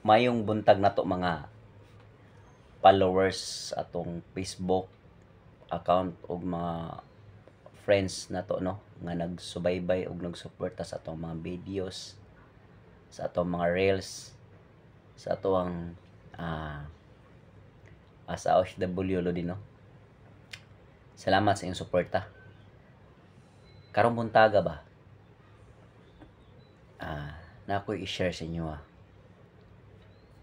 Mayong buntag na to mga followers atong Facebook account o mga friends na to, no, nga nagsubaybay og nagsuporta sa atong mga videos, sa atong mga reels, sa atong sa OFW lo din, no. Salamat sa inyong suporta. Karong buntaga ba, na ako'y i-share sa inyo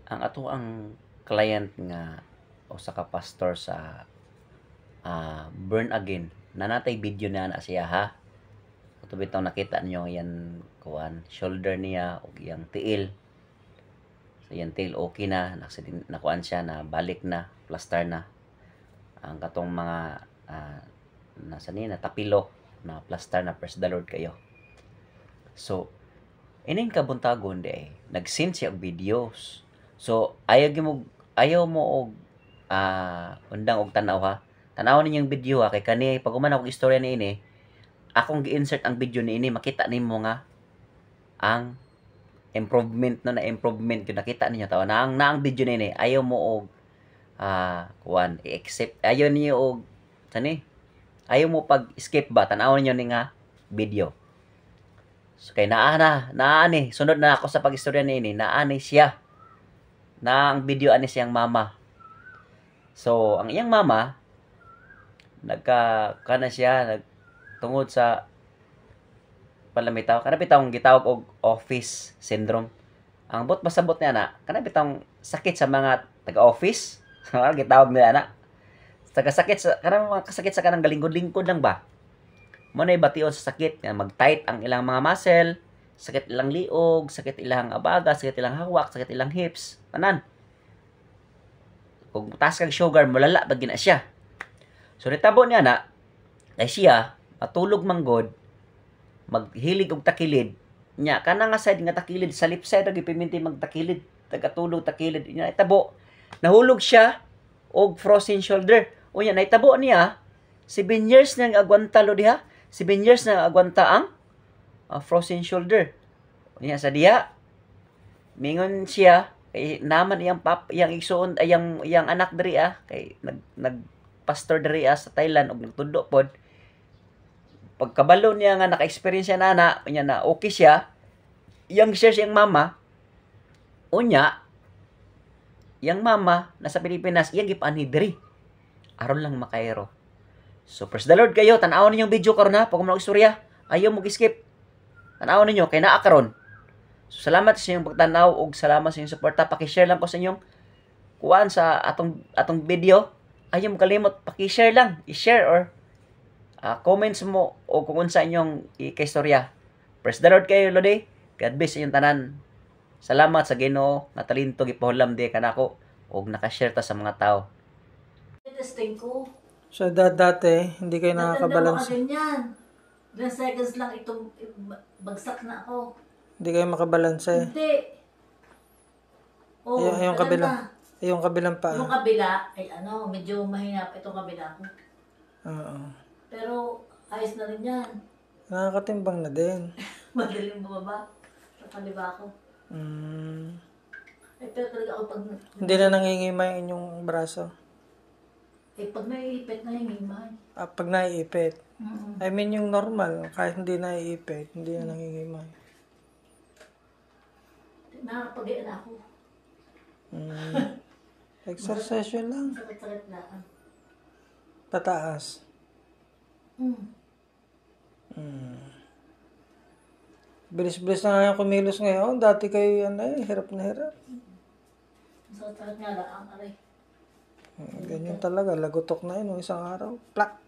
ang ato ang client nga usa ka pastor sa Burn Again, na natay video na siya ha. Ito bitaw nakita niyo yan kuan shoulder niya ug iyang tiil. So yan tiil okay na, nakuan siya na balik na, plaster na. Ang katong mga nasa ni natapilo na plaster na, praise the Lord kayo. So ining kabuntagon di nag-send siya og videos. So ayaw mo og undang og tanaw ha. Tanaw ninyo yung video kay kani pag human ako istorya ni ini, akong gi-insert ang video ni ini, makita nimo nga ang improvement na improvement yung nakita ninyo tawa na ang video ni ini. Ayaw mo og kuan i-accept, ayaw niyo og tani, ayaw mo pag skip ba tanaw ninyo ni nga video. So kay naani sunod na ako sa pag-istorya ni ini, naani siya na ang video ani siyang mama. So ang iyang mama kana siya tungod sa palamitaw, kana bitawng gitawag og office syndrome. Ang bot pasabot niya na kana bitawng sakit sa mga taga-office. Gitawag nila na taga-sakit sa kanang mga kasakit sa kanang galingkod-lingkod lang ba. Mo na ibation sa sakit nga mag-tight ang ilang mga muscle, sakit ilang liog, sakit ilang abaga, sakit ilang hawak, sakit ilang hips, tanan. Kung taas kang sugar, malala pag gina siya. So nitabo niya na kay siya matulog manggod, maghilig og takilid nya kana nga side nga takilid sa left side agi piminti magtakilid, tagatulog takilid nya itabo nahulog siya og frozen shoulder. Unya naitabo niya 7 years nang agwanta lo diha, 7 years nang agwanta ang frozen shoulder. Unya sa diha mingon siya kay naman iyang igsoon iyang anak diri kay nag pastor diri sa Thailand og nagtudo pod. Pagkabalo niya nga naka-experience siya na okay siya, iyang share siyang mama. Unya iyang mama nasa Pilipinas, iyang gipaanhi diri aron lang makaero. So praise the Lord kayo, tan-aw ninyo video karon ha, pag mga istorya, ayaw mo gi-skip. Tan-aw ninyo kay naa karon. So salamat sa inyong pagtanaw ug salamat sa inyong suporta. Paki-share lang ko sa inyong kuan sa atong video. Ayaw mo kalimot, paki-share lang, i-share or comments mo o kung unsa inyong ikaistorya. Praise the Lord kayo lodi. God bless inyong tanan. Salamat sa Ginoo nga talento gipahulam di kanako og naka-share ta sa mga tao. Testing ko. So dati hindi kayo nakakabalance. Ganyan. 2 seconds lang itong bagsak na ako. Hindi kayo makabalanse. Hindi. Oh, yung kabila. Yung kabilang pa. Yung kabila ay medyo mahina pa itong kabila ko. Oo. Pero ayos na rin yan. Nakakatimbang na din. Madaling bumaba sa kaliba ko. Pero talaga ako pag... Hindi na nangingimay ang inyong braso? pag naiipit, nahingimay. Pag naiipit? Mm-hmm. I mean yung normal, kahit hindi naiipit, hindi na nangingimay. Nakapag-ian ako. Exercise yun lang. Sakit-sakit lang. Pataas. Bilis-bilis na nga yung kumilos ngayon. Dati kayo hirap na hirap. Sakit-sakit nga lang, aray. Ganyan talaga. Lagutok na yun isang araw. Plak!